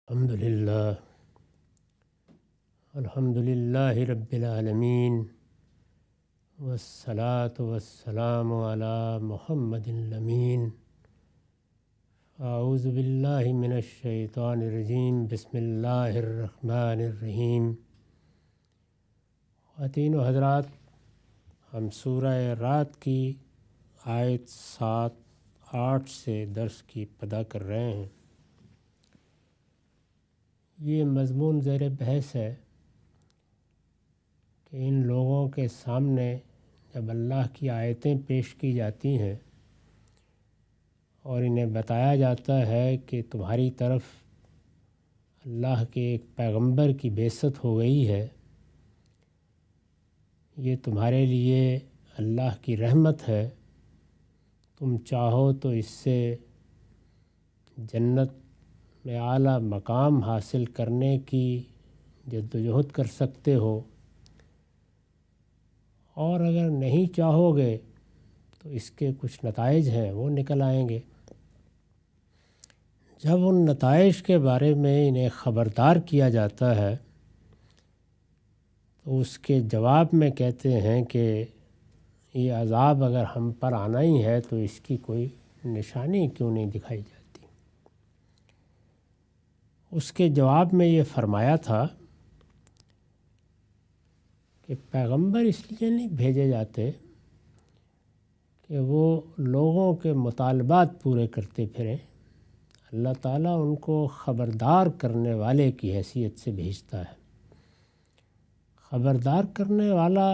الحمد للہ رب العالمین والصلاة والسلام علی محمد الامین اعوذ باللہ من الشیطان الرجیم بسم اللہ الرحمن الرحیم۔ خواتین و حضرات، ہم سورہ رات کی آیت 7-8 سے درس کی ابتدا کر رہے ہیں۔ یہ مضمون زیر بحث ہے کہ ان لوگوں کے سامنے جب اللہ کی آیتیں پیش کی جاتی ہیں اور انہیں بتایا جاتا ہے کہ تمہاری طرف اللہ کے ایک پیغمبر کی بعثت ہو گئی ہے، یہ تمہارے لیے اللہ کی رحمت ہے، تم چاہو تو اس سے جنت میں اعلیٰ مقام حاصل کرنے کی جدوجہد کر سکتے ہو، اور اگر نہیں چاہو گے تو اس کے کچھ نتائج ہیں وہ نکل آئیں گے۔ جب ان نتائج کے بارے میں انہیں خبردار کیا جاتا ہے تو اس کے جواب میں کہتے ہیں کہ یہ عذاب اگر ہم پر آنا ہی ہے تو اس کی کوئی نشانی کیوں نہیں دکھائی جاتی۔ اس کے جواب میں یہ فرمایا تھا کہ پیغمبر اس لیے نہیں بھیجے جاتے کہ وہ لوگوں کے مطالبات پورے کرتے پھریں، اللہ تعالیٰ ان کو خبردار کرنے والے کی حیثیت سے بھیجتا ہے۔ خبردار کرنے والا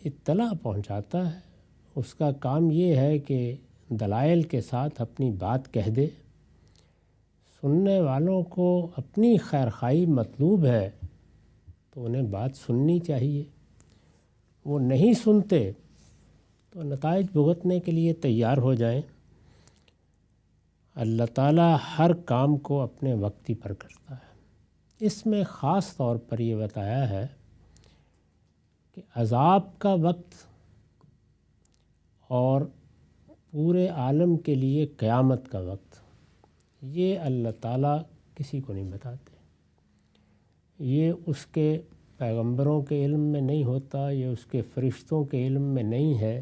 اطلاع پہنچاتا ہے، اس کا کام یہ ہے کہ دلائل کے ساتھ اپنی بات کہہ دے۔ سننے والوں کو اپنی خیرخواہی مطلوب ہے تو انہیں بات سننی چاہیے، وہ نہیں سنتے تو نتائج بھگتنے کے لیے تیار ہو جائیں۔ اللہ تعالیٰ ہر کام کو اپنے وقتی پر کرتا ہے۔ اس میں خاص طور پر یہ بتایا ہے کہ عذاب کا وقت اور پورے عالم کے لیے قیامت کا وقت یہ اللہ تعالیٰ کسی کو نہیں بتاتے، یہ اس کے پیغمبروں کے علم میں نہیں ہوتا، یہ اس کے فرشتوں کے علم میں نہیں ہے،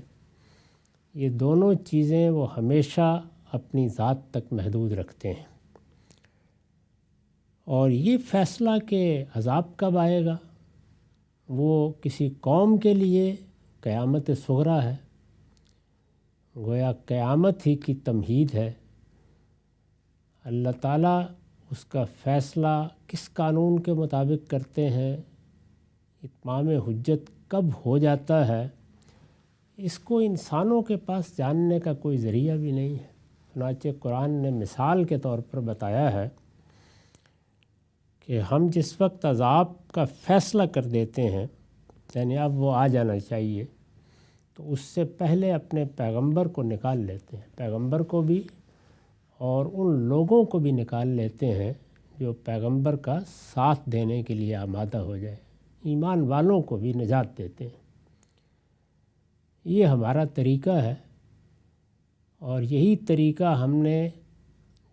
یہ دونوں چیزیں وہ ہمیشہ اپنی ذات تک محدود رکھتے ہیں۔ اور یہ فیصلہ کہ عذاب کب آئے گا وہ کسی قوم کے لیے قیامت صغریٰ ہے، گویا قیامت ہی کی تمہید ہے۔ اللہ تعالیٰ اس کا فیصلہ کس قانون کے مطابق کرتے ہیں، اتمام حجت کب ہو جاتا ہے، اس کو انسانوں کے پاس جاننے کا کوئی ذریعہ بھی نہیں ہے۔ چنانچہ قرآن نے مثال کے طور پر بتایا ہے کہ ہم جس وقت عذاب کا فیصلہ کر دیتے ہیں، یعنی اب وہ آ جانا چاہیے، تو اس سے پہلے اپنے پیغمبر کو نکال لیتے ہیں، پیغمبر کو بھی اور ان لوگوں کو بھی نکال لیتے ہیں جو پیغمبر کا ساتھ دینے کے لیے آمادہ ہو جائے، ایمان والوں کو بھی نجات دیتے ہیں۔ یہ ہمارا طریقہ ہے، اور یہی طریقہ ہم نے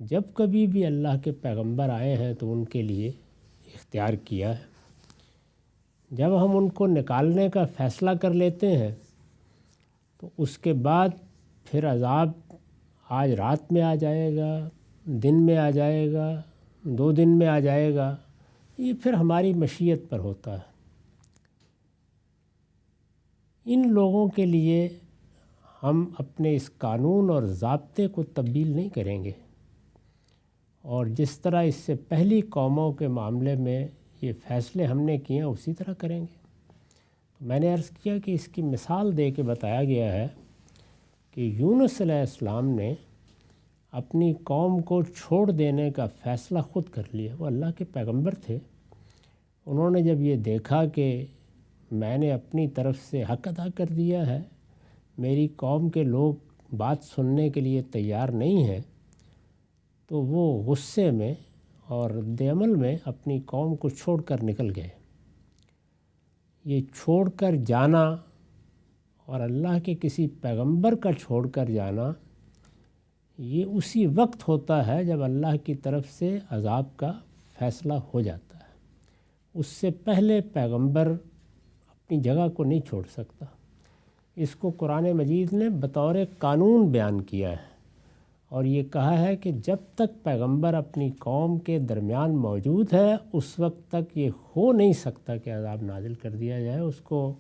جب کبھی بھی اللہ کے پیغمبر آئے ہیں تو ان کے لیے اختیار کیا ہے۔ جب ہم ان کو نکالنے کا فیصلہ کر لیتے ہیں تو اس کے بعد پھر عذاب آج رات میں آ جائے گا، دن میں آ جائے گا، 2 دن میں آ جائے گا، یہ پھر ہماری مشیت پر ہوتا ہے۔ ان لوگوں کے لیے ہم اپنے اس قانون اور ضابطے کو تبدیل نہیں کریں گے، اور جس طرح اس سے پہلی قوموں کے معاملے میں یہ فیصلے ہم نے کیے ہیں اسی طرح کریں گے۔ میں نے عرض کیا کہ اس کی مثال دے کے بتایا گیا ہے کہ یونس علیہ السلام نے اپنی قوم کو چھوڑ دینے کا فیصلہ خود کر لیا، وہ اللہ کے پیغمبر تھے۔ انہوں نے جب یہ دیکھا کہ میں نے اپنی طرف سے حق ادا کر دیا ہے، میری قوم کے لوگ بات سننے کے لیے تیار نہیں ہیں، تو وہ غصے میں اور رد عمل میں اپنی قوم کو چھوڑ کر نکل گئے۔ یہ چھوڑ کر جانا اور اللہ کے کسی پیغمبر کا چھوڑ کر جانا یہ اسی وقت ہوتا ہے جب اللہ کی طرف سے عذاب کا فیصلہ ہو جاتا ہے، اس سے پہلے پیغمبر اپنی جگہ کو نہیں چھوڑ سکتا۔ اس کو قرآن مجید نے بطور قانون بیان کیا ہے اور یہ کہا ہے کہ جب تک پیغمبر اپنی قوم کے درمیان موجود ہے اس وقت تک یہ ہو نہیں سکتا کہ عذاب نازل کر دیا جائے۔ اس کو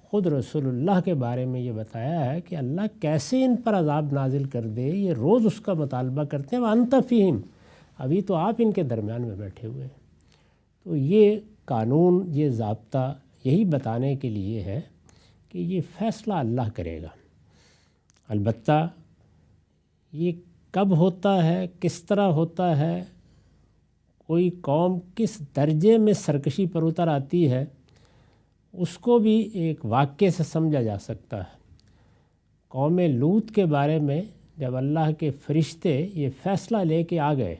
خود رسول اللہ کے بارے میں یہ بتایا ہے کہ اللہ کیسے ان پر عذاب نازل کر دے، یہ روز اس کا مطالبہ کرتے ہیں، وَأَنْتَ فِيهِمْ، ابھی تو آپ ان کے درمیان میں بیٹھے ہوئے ہیں۔ تو یہ قانون، یہ ضابطہ یہی بتانے کے لیے ہے کہ یہ فیصلہ اللہ کرے گا۔ البتہ یہ کب ہوتا ہے، کس طرح ہوتا ہے، کوئی قوم کس درجے میں سرکشی پر اتر آتی ہے، اس کو بھی ایک واقعے سے سمجھا جا سکتا ہے۔ قوم لوط کے بارے میں جب اللہ کے فرشتے یہ فیصلہ لے کے آ گئے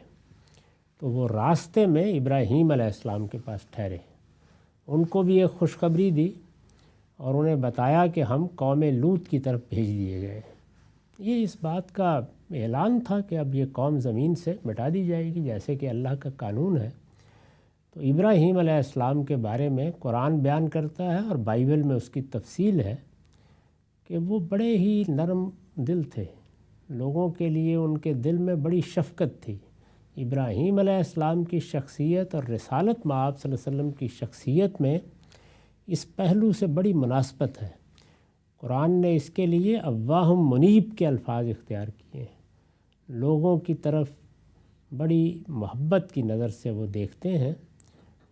تو وہ راستے میں ابراہیم علیہ السلام کے پاس ٹھہرے، ان کو بھی ایک خوشخبری دی اور انہیں بتایا کہ ہم قوم لوط کی طرف بھیج دیے گئے۔ یہ اس بات کا اعلان تھا کہ اب یہ قوم زمین سے مٹا دی جائے گی جیسے کہ اللہ کا قانون ہے۔ تو ابراہیم علیہ السلام کے بارے میں قرآن بیان کرتا ہے اور بائبل میں اس کی تفصیل ہے کہ وہ بڑے ہی نرم دل تھے، لوگوں کے لیے ان کے دل میں بڑی شفقت تھی۔ ابراہیم علیہ السلام کی شخصیت اور رسالت مآب صلی اللہ علیہ وسلم کی شخصیت میں اس پہلو سے بڑی مناسبت ہے۔ قرآن نے اس کے لیے اواہم منیب کے الفاظ اختیار کیے ہیں۔ لوگوں کی طرف بڑی محبت کی نظر سے وہ دیکھتے ہیں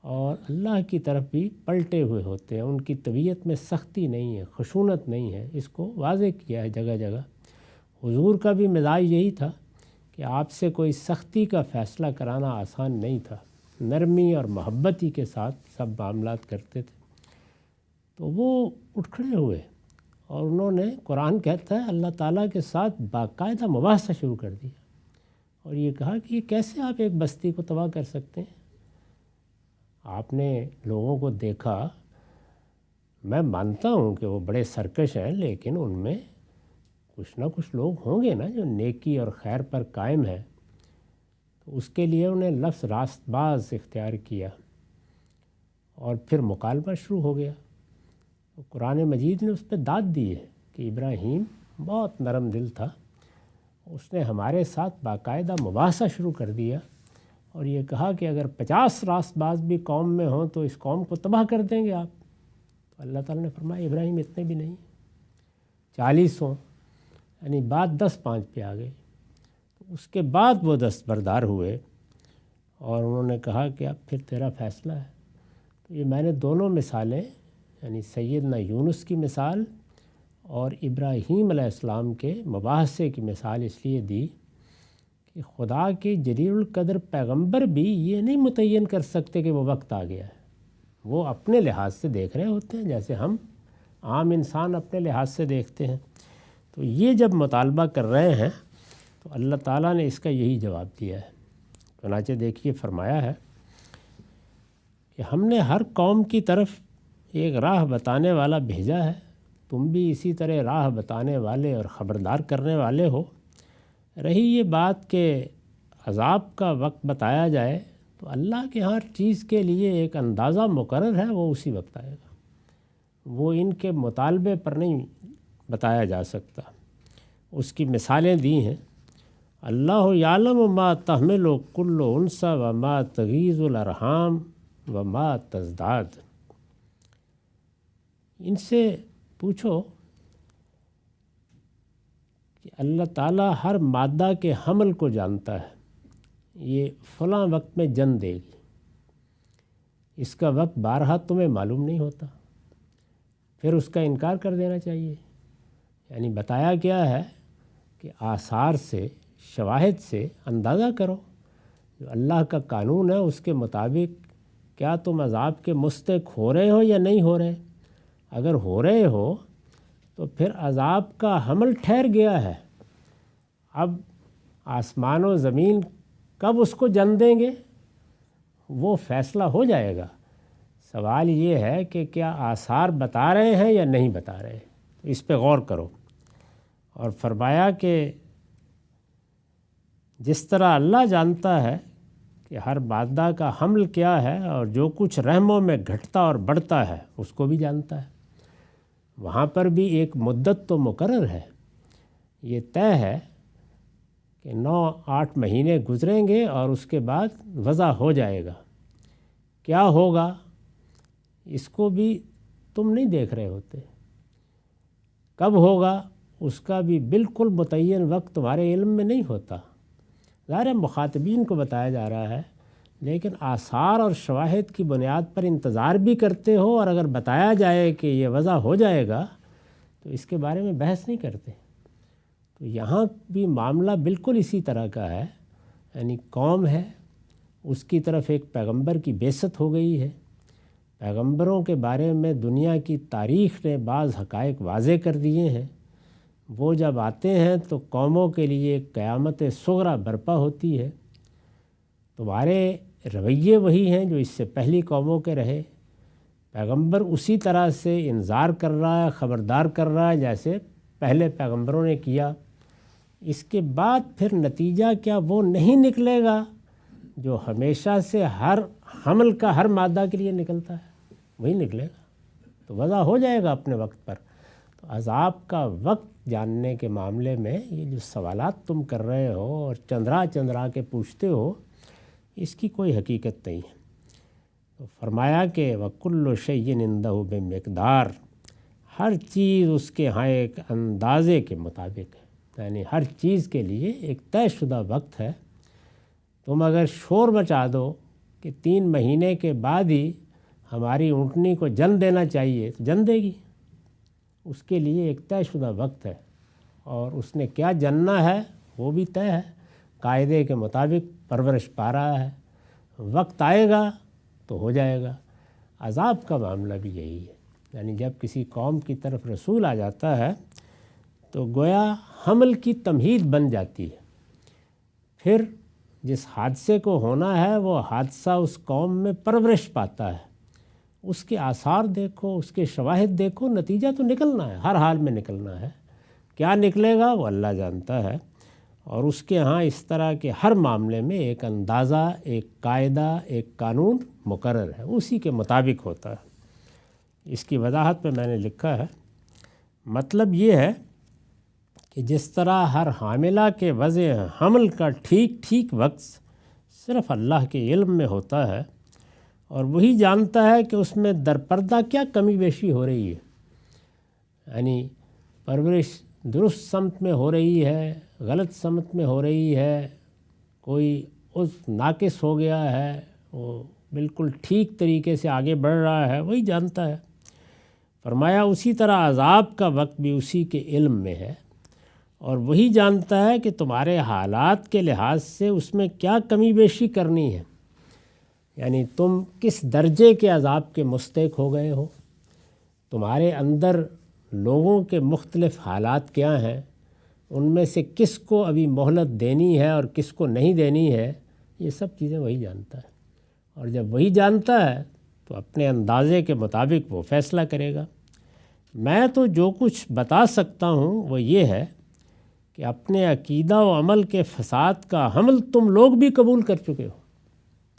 اور اللہ کی طرف بھی پلٹے ہوئے ہوتے ہیں، ان کی طبیعت میں سختی نہیں ہے، خشونت نہیں ہے، اس کو واضح کیا ہے جگہ جگہ۔ حضور کا بھی مزاج یہی تھا کہ آپ سے کوئی سختی کا فیصلہ کرانا آسان نہیں تھا، نرمی اور محبتی کے ساتھ سب معاملات کرتے تھے۔ تو وہ اٹھ کھڑے ہوئے اور انہوں نے، قرآن کہتا ہے، اللہ تعالیٰ کے ساتھ باقاعدہ مباحثہ شروع کر دیا اور یہ کہا کہ یہ کیسے آپ ایک بستی کو تباہ کر سکتے ہیں؟ آپ نے لوگوں کو دیکھا، میں مانتا ہوں کہ وہ بڑے سرکش ہیں، لیکن ان میں کچھ نہ کچھ لوگ ہوں گے نا جو نیکی اور خیر پر قائم ہے۔ تو اس کے لیے انہیں لفظ راست باز اختیار کیا اور پھر مکالمہ شروع ہو گیا۔ تو قرآن مجید نے اس پہ داد دی ہے کہ ابراہیم بہت نرم دل تھا، اس نے ہمارے ساتھ باقاعدہ مباحثہ شروع کر دیا اور یہ کہا کہ اگر 50 راست باز بھی قوم میں ہوں تو اس قوم کو تباہ کر دیں گے آپ۔ تو اللہ تعالیٰ نے فرمایا ابراہیم اتنے بھی نہیں، 40 ہوں، یعنی بات 10-5 پہ آ گئی۔ تو اس کے بعد وہ دستبردار ہوئے اور انہوں نے کہا کہ اب پھر تیرا فیصلہ ہے۔ تو یہ میں نے دونوں مثالیں، یعنی سیدنا یونس کی مثال اور ابراہیم علیہ السلام کے مباحثے کی مثال اس لیے دی کہ خدا کے جلیل القدر پیغمبر بھی یہ نہیں متعین کر سکتے کہ وہ وقت آ گیا ہے، وہ اپنے لحاظ سے دیکھ رہے ہوتے ہیں جیسے ہم عام انسان اپنے لحاظ سے دیکھتے ہیں۔ تو یہ جب مطالبہ کر رہے ہیں تو اللہ تعالیٰ نے اس کا یہی جواب دیا ہے۔ چنانچہ دیکھیے فرمایا ہے کہ ہم نے ہر قوم کی طرف ایک راہ بتانے والا بھیجا ہے، تم بھی اسی طرح راہ بتانے والے اور خبردار کرنے والے ہو۔ رہی یہ بات کہ عذاب کا وقت بتایا جائے تو اللہ کے ہر چیز کے لیے ایک اندازہ مقرر ہے، وہ اسی وقت آئے گا، وہ ان کے مطالبے پر نہیں بتایا جا سکتا۔ اس کی مثالیں دی ہیں، اللہ یعلم ما تحمل کل انثی وما تغیض الارحام وما تزداد۔ ان سے پوچھو کہ اللہ تعالیٰ ہر مادہ کے حمل کو جانتا ہے، یہ فلاں وقت میں جن دے گی، اس کا وقت بارہا تمہیں معلوم نہیں ہوتا، پھر اس کا انکار کر دینا چاہیے۔ یعنی بتایا گیا ہے کہ آثار سے، شواہد سے اندازہ کرو، جو اللہ کا قانون ہے اس کے مطابق کیا تم عذاب کے مستحق ہو رہے ہو یا نہیں ہو رہے۔ اگر ہو رہے ہو تو پھر عذاب کا حمل ٹھہر گیا ہے، اب آسمان و زمین کب اس کو جن دیں گے وہ فیصلہ ہو جائے گا۔ سوال یہ ہے کہ کیا آثار بتا رہے ہیں یا نہیں بتا رہے، اس پہ غور کرو۔ اور فرمایا کہ جس طرح اللہ جانتا ہے کہ ہر مادہ کا حمل کیا ہے اور جو کچھ رحموں میں گھٹتا اور بڑھتا ہے اس کو بھی جانتا ہے۔ وہاں پر بھی ایک مدت تو مقرر ہے، یہ طے ہے کہ 9-8 مہینے گزریں گے اور اس کے بعد وضع ہو جائے گا۔ کیا ہوگا اس کو بھی تم نہیں دیکھ رہے ہوتے، کب ہوگا اس کا بھی بالکل متعین وقت تمہارے علم میں نہیں ہوتا۔ ظاہر مخاطبین کو بتایا جا رہا ہے، لیکن آثار اور شواہد کی بنیاد پر انتظار بھی کرتے ہو، اور اگر بتایا جائے کہ یہ وضع ہو جائے گا تو اس کے بارے میں بحث نہیں کرتے۔ تو یہاں بھی معاملہ بالکل اسی طرح کا ہے، یعنی قوم ہے، اس کی طرف ایک پیغمبر کی بعثت ہو گئی ہے۔ پیغمبروں کے بارے میں دنیا کی تاریخ نے بعض حقائق واضح کر دیے ہیں، وہ جب آتے ہیں تو قوموں کے لیے ایک قیامت صغریٰ برپا ہوتی ہے۔ تمہارے رویے وہی ہیں جو اس سے پہلی قوموں کے رہے، پیغمبر اسی طرح سے انذار کر رہا ہے، خبردار کر رہا ہے جیسے پہلے پیغمبروں نے کیا۔ اس کے بعد پھر نتیجہ کیا وہ نہیں نکلے گا جو ہمیشہ سے ہر حمل کا ہر مادہ کے لیے نکلتا ہے، وہی نکلے گا، تو وضع ہو جائے گا اپنے وقت پر۔ تو عذاب کا وقت جاننے کے معاملے میں یہ جو سوالات تم کر رہے ہو اور چندرا کے پوچھتے ہو، اس کی کوئی حقیقت نہیں ہے۔ تو فرمایا کہ وَكُلُّ شَيْءٍ عِندَهُ بِمِقْدَار، ہر چیز اس کے ہاں ایک اندازے کے مطابق ہے، یعنی ہر چیز کے لیے ایک طے شدہ وقت ہے۔ تم اگر شور مچا دو کہ 3 مہینے کے بعد ہی ہماری اونٹنی کو جن دینا چاہیے تو جن دے گی، اس کے لیے ایک طے شدہ وقت ہے، اور اس نے کیا جننا ہے وہ بھی طے ہے، قاعدے کے مطابق پرورش پا رہا ہے، وقت آئے گا تو ہو جائے گا۔ عذاب کا معاملہ بھی یہی ہے، یعنی جب کسی قوم کی طرف رسول آ جاتا ہے تو گویا حمل کی تمہید بن جاتی ہے، پھر جس حادثے کو ہونا ہے وہ حادثہ اس قوم میں پرورش پاتا ہے، اس کے آثار دیکھو، اس کے شواہد دیکھو، نتیجہ تو نکلنا ہے، ہر حال میں نکلنا ہے۔ کیا نکلے گا وہ اللہ جانتا ہے، اور اس کے ہاں اس طرح کے ہر معاملے میں ایک اندازہ، ایک قاعدہ، ایک قانون مقرر ہے، اسی کے مطابق ہوتا ہے۔ اس کی وضاحت میں نے لکھا ہے، مطلب یہ ہے کہ جس طرح ہر حاملہ کے وضع حمل کا ٹھیک وقت صرف اللہ کے علم میں ہوتا ہے، اور وہی جانتا ہے کہ اس میں درپردہ کیا کمی بیشی ہو رہی ہے، یعنی پرورش درست سمت میں ہو رہی ہے، غلط سمت میں ہو رہی ہے، کوئی اس ناقص ہو گیا ہے، وہ بالکل ٹھیک طریقے سے آگے بڑھ رہا ہے، وہی جانتا ہے۔ فرمایا اسی طرح عذاب کا وقت بھی اسی کے علم میں ہے، اور وہی جانتا ہے کہ تمہارے حالات کے لحاظ سے اس میں کیا کمی بیشی کرنی ہے، یعنی تم کس درجے کے عذاب کے مستحق ہو گئے ہو، تمہارے اندر لوگوں کے مختلف حالات کیا ہیں، ان میں سے کس کو ابھی مہلت دینی ہے اور کس کو نہیں دینی ہے، یہ سب چیزیں وہی جانتا ہے، اور جب وہی جانتا ہے تو اپنے اندازے کے مطابق وہ فیصلہ کرے گا۔ میں تو جو کچھ بتا سکتا ہوں وہ یہ ہے کہ اپنے عقیدہ و عمل کے فساد کا حمل تم لوگ بھی قبول کر چکے ہو،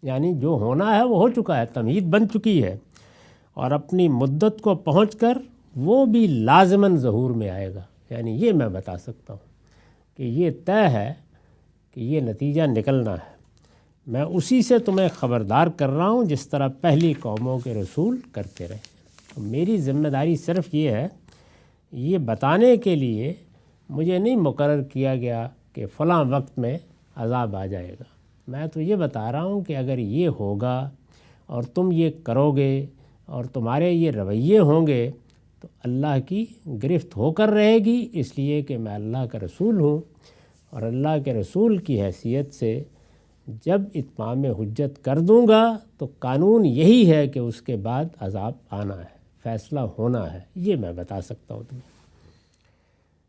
یعنی جو ہونا ہے وہ ہو چکا ہے، تمہید بن چکی ہے، اور اپنی مدت کو پہنچ کر وہ بھی لازماً ظہور میں آئے گا، یعنی یہ میں بتا سکتا ہوں کہ یہ طے ہے کہ یہ نتیجہ نکلنا ہے۔ میں اسی سے تمہیں خبردار کر رہا ہوں جس طرح پہلی قوموں کے رسول کرتے رہے۔ میری ذمہ داری صرف یہ ہے، یہ بتانے کے لیے مجھے نہیں مقرر کیا گیا کہ فلاں وقت میں عذاب آ جائے گا، میں تو یہ بتا رہا ہوں کہ اگر یہ ہوگا اور تم یہ کرو گے اور تمہارے یہ رویے ہوں گے تو اللہ کی گرفت ہو کر رہے گی، اس لیے کہ میں اللہ کا رسول ہوں، اور اللہ کے رسول کی حیثیت سے جب اتمام حجت کر دوں گا تو قانون یہی ہے کہ اس کے بعد عذاب آنا ہے، فیصلہ ہونا ہے، یہ میں بتا سکتا ہوں تمہیں۔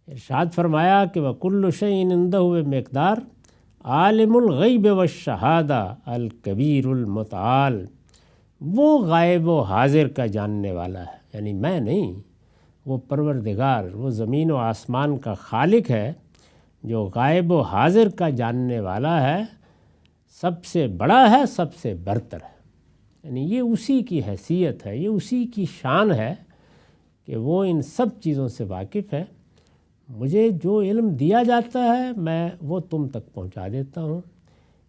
ارشاد فرمایا کہ وَكُلُّ شَيْءٍ عِندَهُ بِمِقْدَار، عالم الغیب والشہادہ الکبیر المتعال، وہ غائب و حاضر کا جاننے والا ہے، یعنی میں نہیں، وہ پروردگار، وہ زمین و آسمان کا خالق ہے جو غائب و حاضر کا جاننے والا ہے، سب سے بڑا ہے، سب سے برتر ہے، یعنی یہ اسی کی حیثیت ہے، یہ اسی کی شان ہے کہ وہ ان سب چیزوں سے واقف ہے۔ مجھے جو علم دیا جاتا ہے میں وہ تم تک پہنچا دیتا ہوں،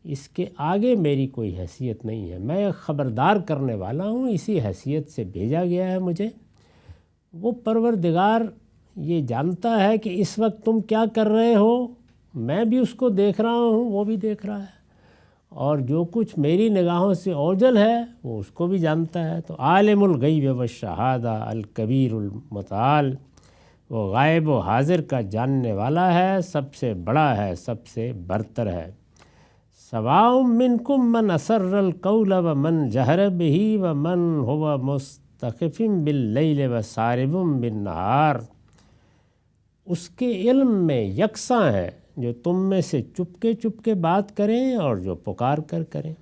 اس کے آگے میری کوئی حیثیت نہیں ہے، میں ایک خبردار کرنے والا ہوں، اسی حیثیت سے بھیجا گیا ہے مجھے۔ وہ پروردگار یہ جانتا ہے کہ اس وقت تم کیا کر رہے ہو، میں بھی اس کو دیکھ رہا ہوں، وہ بھی دیکھ رہا ہے، اور جو کچھ میری نگاہوں سے اوجھل ہے وہ اس کو بھی جانتا ہے۔ تو عالم الغیب والشہادہ الکبیر المتعال، وہ غائب و حاضر کا جاننے والا ہے، سب سے بڑا ہے، سب سے برتر ہے۔ سواء منکم من اسر القول ومن جہر بہ ومن هو مستخف باللیل وسارب بالنہار، اس کے علم میں یکساں ہے جو تم میں سے چپ کے بات کریں اور جو پکار کر کریں،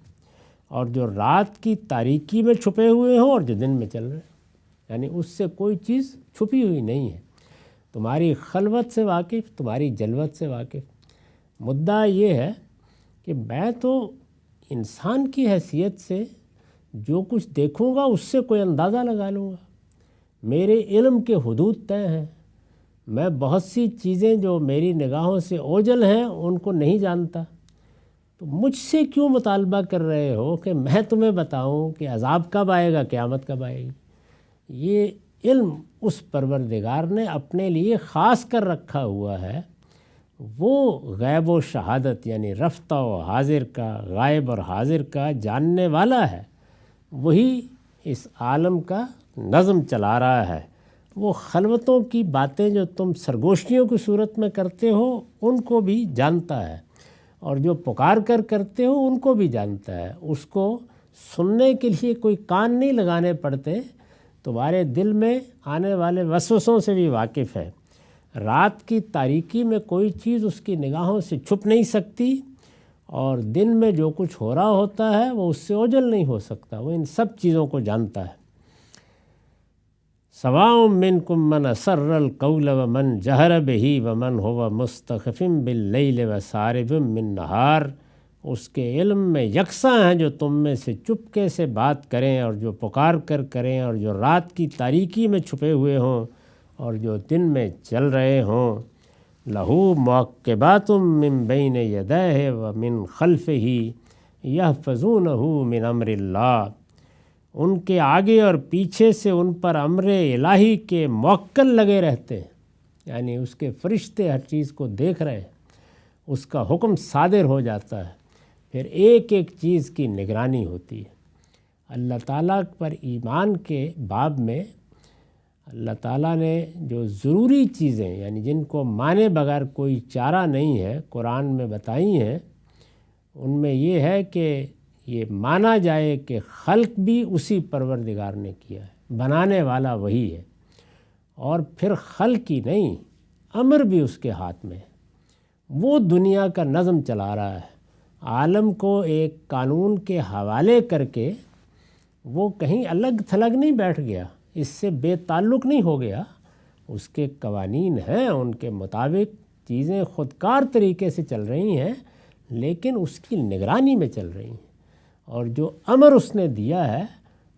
اور جو رات کی تاریکی میں چھپے ہوئے ہوں اور جو دن میں چل رہے ہیں، یعنی اس سے کوئی چیز چھپی ہوئی نہیں ہے، تمہاری خلوت سے واقف، تمہاری جلوت سے واقف۔ مدعا یہ ہے کہ میں تو انسان کی حیثیت سے جو کچھ دیکھوں گا اس سے کوئی اندازہ لگا لوں گا، میرے علم کے حدود طے ہیں، میں بہت سی چیزیں جو میری نگاہوں سے اوجھل ہیں ان کو نہیں جانتا، تو مجھ سے کیوں مطالبہ کر رہے ہو کہ میں تمہیں بتاؤں کہ عذاب کب آئے گا، قیامت کب آئے گی؟ یہ علم اس پروردگار نے اپنے لیے خاص کر رکھا ہوا ہے، وہ غیب و شہادت یعنی رفتہ و حاضر کا، غائب اور حاضر کا جاننے والا ہے، وہی اس عالم کا نظم چلا رہا ہے۔ وہ خلوتوں کی باتیں جو تم سرگوشیوں کی صورت میں کرتے ہو ان کو بھی جانتا ہے، اور جو پکار کر کرتے ہو ان کو بھی جانتا ہے، اس کو سننے کے لیے کوئی کان نہیں لگانے پڑتے، تمہارے دل میں آنے والے وسوسوں سے بھی واقف ہے۔ رات کی تاریکی میں کوئی چیز اس کی نگاہوں سے چھپ نہیں سکتی، اور دن میں جو کچھ ہو رہا ہوتا ہے وہ اس سے اوجھل نہیں ہو سکتا، وہ ان سب چیزوں کو جانتا ہے۔ سواء منکم من اسر القول ومن جہر بہ ومن هو مستخف باللیل وسارب بالنہار، اس کے علم میں یکساں ہیں جو تم میں سے چپکے سے بات کریں اور جو پکار کر کریں، اور جو رات کی تاریکی میں چھپے ہوئے ہوں اور جو دن میں چل رہے ہوں۔ لہو معقبات من بین یدیہ ومن خلفہ یحفظونہ من امر اللہ، ان کے آگے اور پیچھے سے ان پر امر الہی کے موکل لگے رہتے ہیں، یعنی اس کے فرشتے ہر چیز کو دیکھ رہے ہیں، اس کا حکم صادر ہو جاتا ہے، پھر ایک ایک چیز کی نگرانی ہوتی ہے۔ اللہ تعالیٰ پر ایمان کے باب میں اللہ تعالیٰ نے جو ضروری چیزیں یعنی جن کو مانے بغیر کوئی چارہ نہیں ہے قرآن میں بتائی ہیں، ان میں یہ ہے کہ یہ مانا جائے کہ خلق بھی اسی پروردگار نے کیا ہے، بنانے والا وہی ہے، اور پھر خلق ہی نہیں، امر بھی اس کے ہاتھ میں ہے، وہ دنیا کا نظم چلا رہا ہے، عالم کو ایک قانون کے حوالے کر کے وہ کہیں الگ تھلگ نہیں بیٹھ گیا، اس سے بے تعلق نہیں ہو گیا، اس کے قوانین ہیں، ان کے مطابق چیزیں خودکار طریقے سے چل رہی ہیں، لیکن اس کی نگرانی میں چل رہی ہیں، اور جو امر اس نے دیا ہے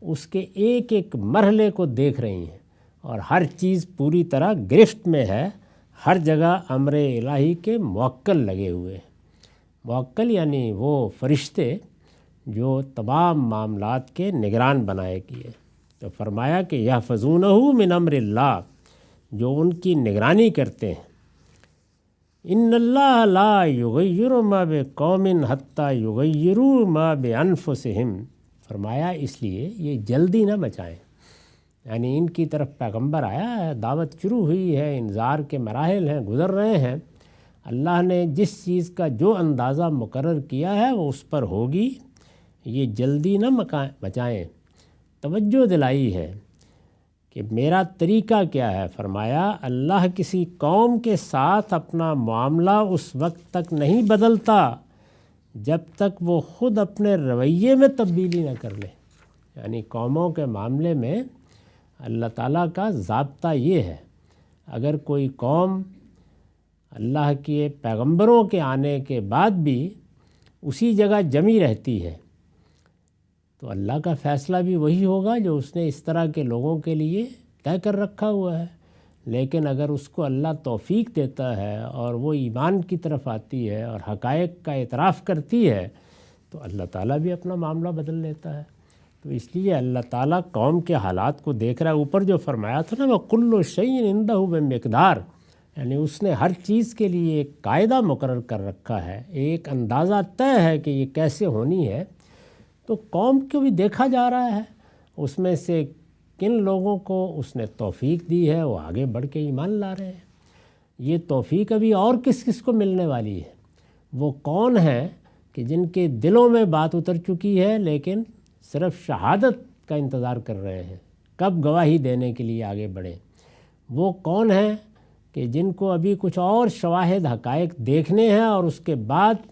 اس کے ایک ایک مرحلے کو دیکھ رہی ہیں، اور ہر چیز پوری طرح گرفت میں ہے، ہر جگہ امر الہی کے موکل لگے ہوئے ہیں۔ موکل یعنی وہ فرشتے جو تمام معاملات کے نگران بنائے گئے، تو فرمایا کہ یحفظونہ من امر اللہ، جو ان کی نگرانی کرتے ہیں۔ ان اللہ لا یغیر ما بقوم حتی یغیروا ما بانفسہم، فرمایا اس لیے یہ جلدی نہ مچائیں، یعنی ان کی طرف پیغمبر آیا ہے، دعوت شروع ہوئی ہے، انذار کے مراحل ہیں، گزر رہے ہیں، اللہ نے جس چیز کا جو اندازہ مقرر کیا ہے وہ اس پر ہوگی، یہ جلدی نہ مچائیں، توجہ دلائی ہے کہ میرا طریقہ کیا ہے۔ فرمایا اللہ کسی قوم کے ساتھ اپنا معاملہ اس وقت تک نہیں بدلتا جب تک وہ خود اپنے رویے میں تبدیلی نہ کر لے، یعنی قوموں کے معاملے میں اللہ تعالیٰ کا ضابطہ یہ ہے، اگر کوئی قوم اللہ کے پیغمبروں کے آنے کے بعد بھی اسی جگہ جمی رہتی ہے، تو اللہ کا فیصلہ بھی وہی ہوگا جو اس نے اس طرح کے لوگوں کے لیے طے کر رکھا ہوا ہے۔ لیکن اگر اس کو اللہ توفیق دیتا ہے اور وہ ایمان کی طرف آتی ہے اور حقائق کا اعتراف کرتی ہے تو اللہ تعالیٰ بھی اپنا معاملہ بدل لیتا ہے۔ تو اس لیے اللہ تعالیٰ قوم کے حالات کو دیکھ رہا ہے۔ اوپر جو فرمایا تھا نا وہ کل شیء عندہ بمقدار، یعنی اس نے ہر چیز کے لیے ایک قاعدہ مقرر کر رکھا ہے، ایک اندازہ طے ہے کہ یہ کیسے ہونی ہے۔ تو قوم کو بھی دیکھا جا رہا ہے، اس میں سے کن لوگوں کو اس نے توفیق دی ہے وہ آگے بڑھ کے ایمان لا رہے ہیں۔ یہ توفیق ابھی اور کس کس کو ملنے والی ہے؟ وہ کون ہیں کہ جن کے دلوں میں بات اتر چکی ہے لیکن صرف شہادت کا انتظار کر رہے ہیں، کب گواہی دینے کے لیے آگے بڑھیں۔ وہ کون ہیں کہ جن کو ابھی کچھ اور شواہد حقائق دیکھنے ہیں اور اس کے بعد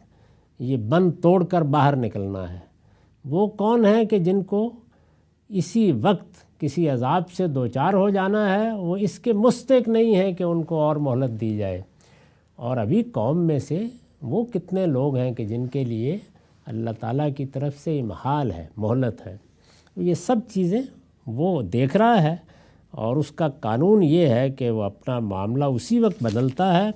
یہ بند توڑ کر باہر نکلنا ہے۔ وہ کون ہیں کہ جن کو اسی وقت کسی عذاب سے دوچار ہو جانا ہے، وہ اس کے مستحق نہیں ہیں کہ ان کو اور مہلت دی جائے۔ اور ابھی قوم میں سے وہ کتنے لوگ ہیں کہ جن کے لیے اللہ تعالیٰ کی طرف سے امہال ہے، مہلت ہے۔ یہ سب چیزیں وہ دیکھ رہا ہے، اور اس کا قانون یہ ہے کہ وہ اپنا معاملہ اسی وقت بدلتا ہے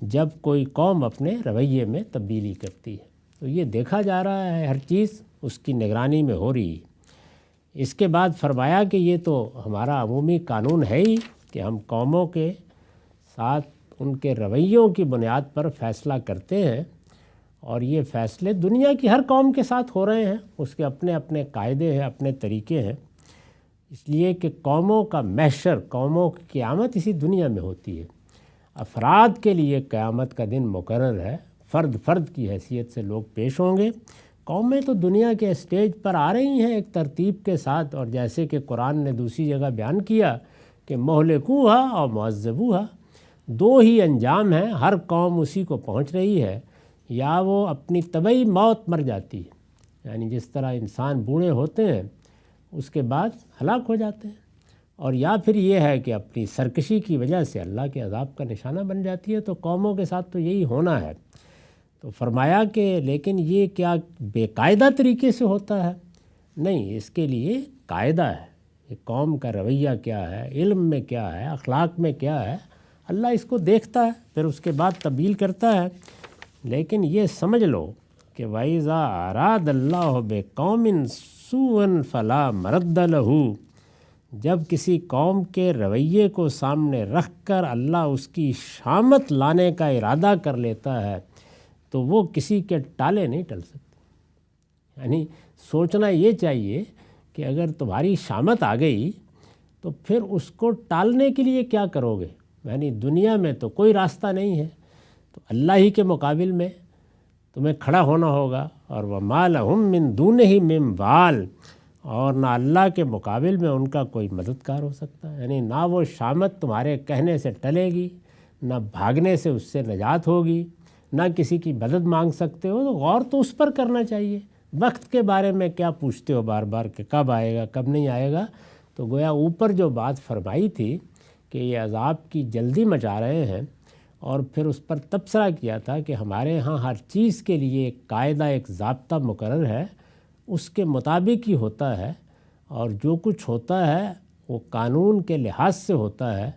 جب کوئی قوم اپنے رویے میں تبدیلی کرتی ہے۔ تو یہ دیکھا جا رہا ہے، ہر چیز اس کی نگرانی میں ہو رہی ہے۔ اس کے بعد فرمایا کہ یہ تو ہمارا عمومی قانون ہے ہی کہ ہم قوموں کے ساتھ ان کے رویوں کی بنیاد پر فیصلہ کرتے ہیں، اور یہ فیصلے دنیا کی ہر قوم کے ساتھ ہو رہے ہیں، اس کے اپنے اپنے قاعدے ہیں، اپنے طریقے ہیں۔ اس لیے کہ قوموں کا محشر، قوموں کی قیامت اسی دنیا میں ہوتی ہے۔ افراد کے لیے قیامت کا دن مقرر ہے، فرد فرد کی حیثیت سے لوگ پیش ہوں گے۔ قومیں تو دنیا کے اسٹیج پر آ رہی ہیں ایک ترتیب کے ساتھ، اور جیسے کہ قرآن نے دوسری جگہ بیان کیا کہ مہلکوہا اور معذبوہا، دو ہی انجام ہیں، ہر قوم اسی کو پہنچ رہی ہے، یا وہ اپنی طبعی موت مر جاتی ہے، یعنی جس طرح انسان بوڑھے ہوتے ہیں اس کے بعد ہلاک ہو جاتے ہیں، اور یا پھر یہ ہے کہ اپنی سرکشی کی وجہ سے اللہ کے عذاب کا نشانہ بن جاتی ہے۔ تو قوموں کے ساتھ تو یہی ہونا ہے۔ تو فرمایا کہ لیکن یہ کیا بے قاعدہ طریقے سے ہوتا ہے؟ نہیں، اس کے لیے قاعدہ ہے، کہ قوم کا رویہ کیا ہے، علم میں کیا ہے، اخلاق میں کیا ہے، اللہ اس کو دیکھتا ہے، پھر اس کے بعد تبدیل کرتا ہے۔ لیکن یہ سمجھ لو کہ وَإِذَا أَرَادَ اللَّهُ بِقَوْمٍ سُوءًا فَلَا مَرَدَّ لَهُ، جب کسی قوم کے رویے کو سامنے رکھ کر اللہ اس کی شامت لانے کا ارادہ کر لیتا ہے تو وہ کسی کے ٹالے نہیں ٹل سکتے۔ یعنی سوچنا یہ چاہیے کہ اگر تمہاری شامت آ گئی تو پھر اس کو ٹالنے کے لیے کیا کرو گے؟ یعنی دنیا میں تو کوئی راستہ نہیں ہے، تو اللہ ہی کے مقابل میں تمہیں کھڑا ہونا ہوگا۔ اور وَمَا لَهُم مِّن دُونِهِ مِّن وَالٍ، اور نہ اللہ کے مقابل میں ان کا کوئی مددگار ہو سکتا ہے۔ یعنی نہ وہ شامت تمہارے کہنے سے ٹلے گی، نہ بھاگنے سے اس سے نجات ہوگی، نہ کسی کی مدد مانگ سکتے ہو۔ تو غور تو اس پر کرنا چاہیے، وقت کے بارے میں کیا پوچھتے ہو بار بار کہ کب آئے گا کب نہیں آئے گا۔ تو گویا اوپر جو بات فرمائی تھی کہ یہ عذاب کی جلدی مچا رہے ہیں، اور پھر اس پر تبصرہ کیا تھا کہ ہمارے ہاں ہر چیز کے لیے ایک قاعدہ، ایک ضابطہ مقرر ہے، اس کے مطابق ہی ہوتا ہے، اور جو کچھ ہوتا ہے وہ قانون کے لحاظ سے ہوتا ہے۔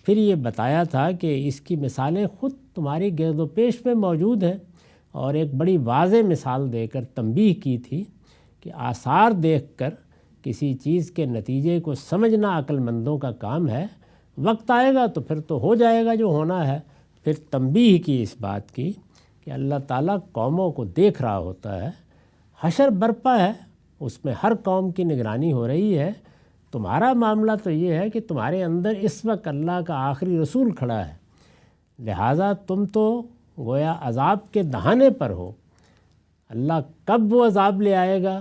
پھر یہ بتایا تھا کہ اس کی مثالیں خود تمہاری گرد و پیش میں موجود ہیں، اور ایک بڑی واضح مثال دے کر تنبیہ کی تھی کہ آثار دیکھ کر کسی چیز کے نتیجے کو سمجھنا عقل مندوں کا کام ہے، وقت آئے گا تو پھر تو ہو جائے گا جو ہونا ہے۔ پھر تنبیہ کی اس بات کی کہ اللہ تعالیٰ قوموں کو دیکھ رہا ہوتا ہے، حشر برپا ہے، اس میں ہر قوم کی نگرانی ہو رہی ہے۔ تمہارا معاملہ تو یہ ہے کہ تمہارے اندر اس وقت اللہ کا آخری رسول کھڑا ہے، لہٰذا تم تو گویا عذاب کے دہانے پر ہو۔ اللہ کب وہ عذاب لے آئے گا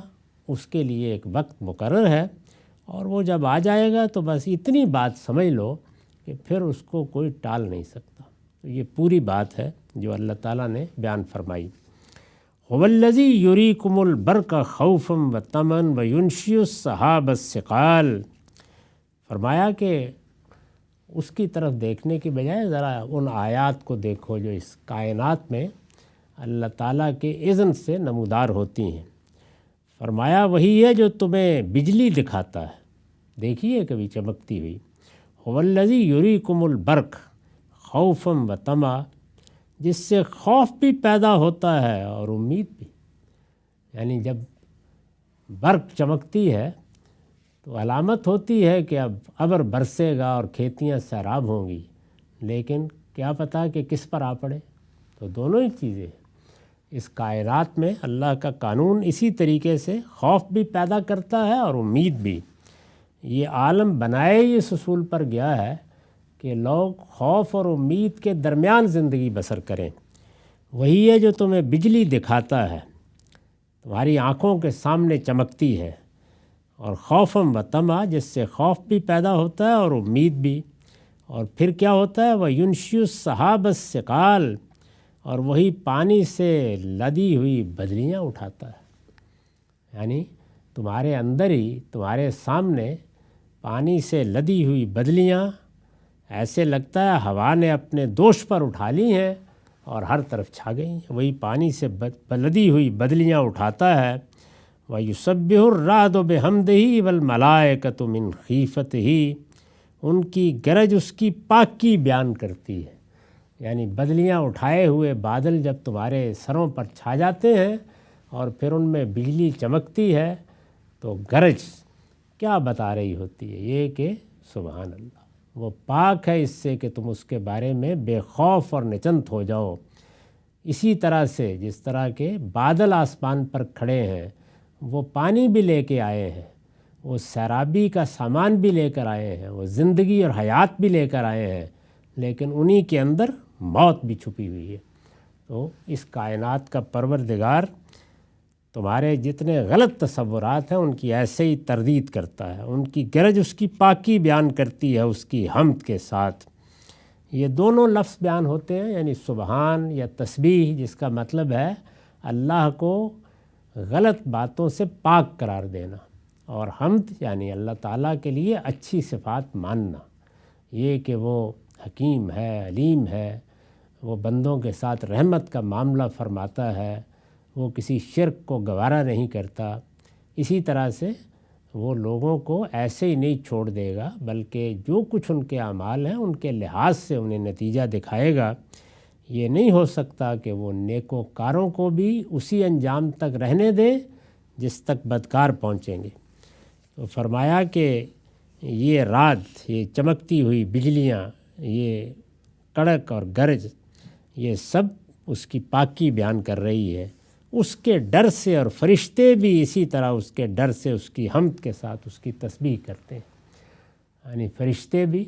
اس کے لیے ایک وقت مقرر ہے، اور وہ جب آ جائے گا تو بس اتنی بات سمجھ لو کہ پھر اس کو کوئی ٹال نہیں سکتا۔ تو یہ پوری بات ہے جو اللہ تعالیٰ نے بیان فرمائی۔ هُوَ الَّذِي يُرِيكُمُ الْبَرْقَ خَوْفًا وَطَمَعًا وَيُنشِئُ السَّحَابَ الثِّقَالَ، فرمایا کہ اس کی طرف دیکھنے کی بجائے ذرا ان آیات کو دیکھو جو اس کائنات میں اللہ تعالیٰ کے اذن سے نمودار ہوتی ہیں۔ فرمایا وہی ہے جو تمہیں بجلی دکھاتا ہے، دیکھیے کبھی چمکتی ہوئی۔ هو الذی یریکم البرق خوفا و طمعا، جس سے خوف بھی پیدا ہوتا ہے اور امید بھی۔ یعنی جب برق چمکتی ہے تو علامت ہوتی ہے کہ اب ابر برسے گا اور کھیتیاں سیراب ہوں گی، لیکن کیا پتہ کہ کس پر آ پڑے۔ تو دونوں ہی چیزیں اس کائنات میں اللہ کا قانون اسی طریقے سے خوف بھی پیدا کرتا ہے اور امید بھی۔ یہ عالم بنائے ہی اس اصول پر گیا ہے کہ لوگ خوف اور امید کے درمیان زندگی بسر کریں۔ وہی ہے جو تمہیں بجلی دکھاتا ہے، تمہاری آنکھوں کے سامنے چمکتی ہے، اور خوفم و طمع، جس سے خوف بھی پیدا ہوتا ہے اور امید بھی۔ اور پھر کیا ہوتا ہے؟ وہ ینشئ السحاب الثقال، اور وہی پانی سے لدی ہوئی بدلیاں اٹھاتا ہے۔ یعنی تمہارے اندر ہی، تمہارے سامنے پانی سے لدی ہوئی بدلیاں، ایسے لگتا ہے ہوا نے اپنے دوش پر اٹھا لی ہیں اور ہر طرف چھا گئی ہیں۔ وہی پانی سے لدی ہوئی بدلیاں اٹھاتا ہے۔ وَيُسَبِّحُ الرَّعْدُ بِحَمْدِهِ وَالْمَلَائِكَةُ مِنْ خِیفَتِهِ، ان کی گرج اس کی پاکی بیان کرتی ہے۔ یعنی بدلیاں اٹھائے ہوئے بادل جب تمہارے سروں پر چھا جاتے ہیں اور پھر ان میں بجلی چمکتی ہے تو گرج کیا بتا رہی ہوتی ہے؟ یہ کہ سبحان اللہ، وہ پاک ہے اس سے کہ تم اس کے بارے میں بے خوف اور نچنت ہو جاؤ۔ اسی طرح سے جس طرح کے بادل آسمان پر کھڑے ہیں، وہ پانی بھی لے کے آئے ہیں، وہ سیرابی کا سامان بھی لے کر آئے ہیں، وہ زندگی اور حیات بھی لے کر آئے ہیں، لیکن انہی کے اندر موت بھی چھپی ہوئی ہے۔ تو اس کائنات کا پروردگار تمہارے جتنے غلط تصورات ہیں ان کی ایسے ہی تردید کرتا ہے، ان کی گرج اس کی پاکی بیان کرتی ہے اس کی حمد کے ساتھ۔ یہ دونوں لفظ بیان ہوتے ہیں، یعنی سبحان یا تسبیح، جس کا مطلب ہے اللہ کو غلط باتوں سے پاک قرار دینا، اور حمد یعنی اللہ تعالیٰ کے لیے اچھی صفات ماننا، یہ کہ وہ حکیم ہے، علیم ہے، وہ بندوں کے ساتھ رحمت کا معاملہ فرماتا ہے، وہ کسی شرک کو گوارا نہیں کرتا۔ اسی طرح سے وہ لوگوں کو ایسے ہی نہیں چھوڑ دے گا، بلکہ جو کچھ ان کے اعمال ہیں ان کے لحاظ سے انہیں نتیجہ دکھائے گا۔ یہ نہیں ہو سکتا کہ وہ نیکوکاروں کو بھی اسی انجام تک رہنے دے جس تک بدکار پہنچیں گے۔ تو فرمایا کہ یہ رات، یہ چمکتی ہوئی بجلیاں، یہ کڑک اور گرج، یہ سب اس کی پاکی بیان کر رہی ہے اس کے ڈر سے، اور فرشتے بھی اسی طرح اس کے ڈر سے اس کی حمد کے ساتھ اس کی تسبیح کرتے ہیں۔ یعنی فرشتے بھی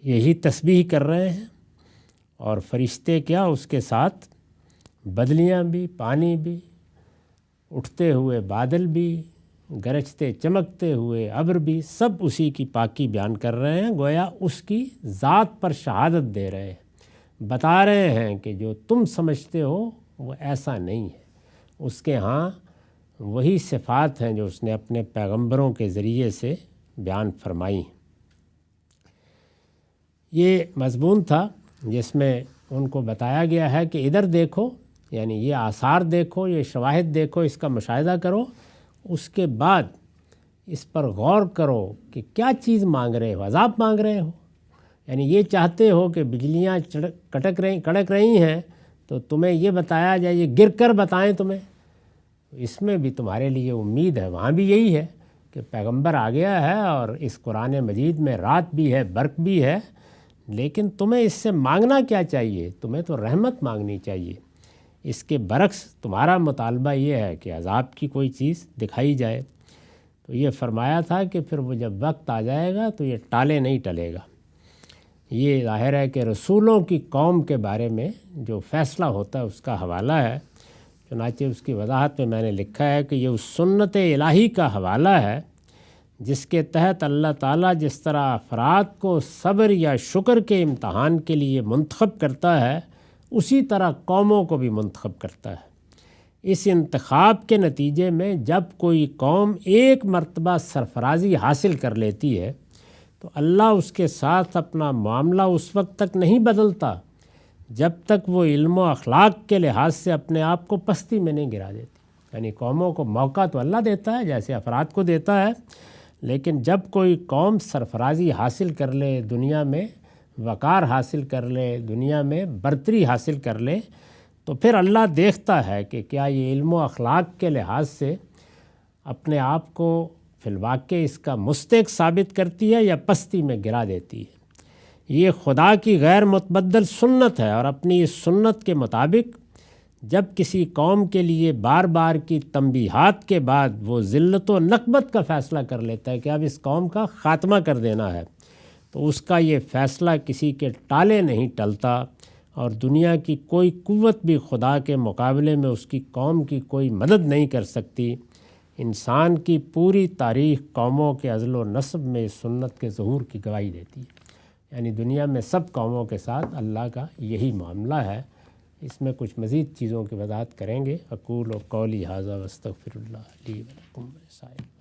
یہی تسبیح کر رہے ہیں، اور فرشتے کیا، اس کے ساتھ بدلیاں بھی، پانی بھی، اٹھتے ہوئے بادل بھی، گرجتے چمکتے ہوئے ابر بھی، سب اسی کی پاکی بیان کر رہے ہیں۔ گویا اس کی ذات پر شہادت دے رہے ہیں، بتا رہے ہیں کہ جو تم سمجھتے ہو وہ ایسا نہیں ہے، اس کے ہاں وہی صفات ہیں جو اس نے اپنے پیغمبروں کے ذریعے سے بیان فرمائی ہیں۔ یہ مضمون تھا جس میں ان کو بتایا گیا ہے کہ ادھر دیکھو، یعنی یہ آثار دیکھو، یہ شواہد دیکھو، اس کا مشاہدہ کرو، اس کے بعد اس پر غور کرو کہ کیا چیز مانگ رہے ہو، عذاب مانگ رہے ہو۔ یعنی یہ چاہتے ہو کہ بجلیاں کڑک رہی ہیں تو تمہیں یہ بتایا جائے، یہ گر کر بتائیں تمہیں، اس میں بھی تمہارے لیے امید ہے۔ وہاں بھی یہی ہے کہ پیغمبر آ گیا ہے اور اس قرآن مجید میں رات بھی ہے، برق بھی ہے، لیکن تمہیں اس سے مانگنا کیا چاہیے؟ تمہیں تو رحمت مانگنی چاہیے۔ اس کے برعکس تمہارا مطالبہ یہ ہے کہ عذاب کی کوئی چیز دکھائی جائے۔ تو یہ فرمایا تھا کہ پھر وہ جب وقت آ جائے گا تو یہ ٹالے نہیں ٹلے گا۔ یہ ظاہر ہے کہ رسولوں کی قوم کے بارے میں جو فیصلہ ہوتا ہے اس کا حوالہ ہے، چنانچہ اس کی وضاحت میں نے لکھا ہے کہ یہ اس سنت الہی کا حوالہ ہے جس کے تحت اللہ تعالیٰ جس طرح افراد کو صبر یا شکر کے امتحان کے لیے منتخب کرتا ہے، اسی طرح قوموں کو بھی منتخب کرتا ہے۔ اس انتخاب کے نتیجے میں جب کوئی قوم ایک مرتبہ سرفرازی حاصل کر لیتی ہے تو اللہ اس کے ساتھ اپنا معاملہ اس وقت تک نہیں بدلتا جب تک وہ علم و اخلاق کے لحاظ سے اپنے آپ کو پستی میں نہیں گرا دیتی۔ یعنی قوموں کو موقع تو اللہ دیتا ہے جیسے افراد کو دیتا ہے، لیکن جب کوئی قوم سرفرازی حاصل کر لے، دنیا میں وقار حاصل کر لے، دنیا میں برتری حاصل کر لے، تو پھر اللہ دیکھتا ہے کہ کیا یہ علم و اخلاق کے لحاظ سے اپنے آپ کو فی الواقع اس کا مستحق ثابت کرتی ہے یا پستی میں گرا دیتی ہے۔ یہ خدا کی غیر متبدل سنت ہے، اور اپنی اس سنت کے مطابق جب کسی قوم کے لیے بار بار کی تنبیہات کے بعد وہ ذلت و نکبت کا فیصلہ کر لیتا ہے کہ اب اس قوم کا خاتمہ کر دینا ہے، تو اس کا یہ فیصلہ کسی کے ٹالے نہیں ٹلتا، اور دنیا کی کوئی قوت بھی خدا کے مقابلے میں اس کی قوم کی کوئی مدد نہیں کر سکتی۔ انسان کی پوری تاریخ قوموں کے عزل و نسب میں اس سنت کے ظہور کی گواہی دیتی ہے۔ یعنی دنیا میں سب قوموں کے ساتھ اللہ کا یہی معاملہ ہے۔ اس میں کچھ مزید چیزوں کی وضاحت کریں گے۔ اقول و قولی ھذا واستغفر اللہ لی و لکم ولسائر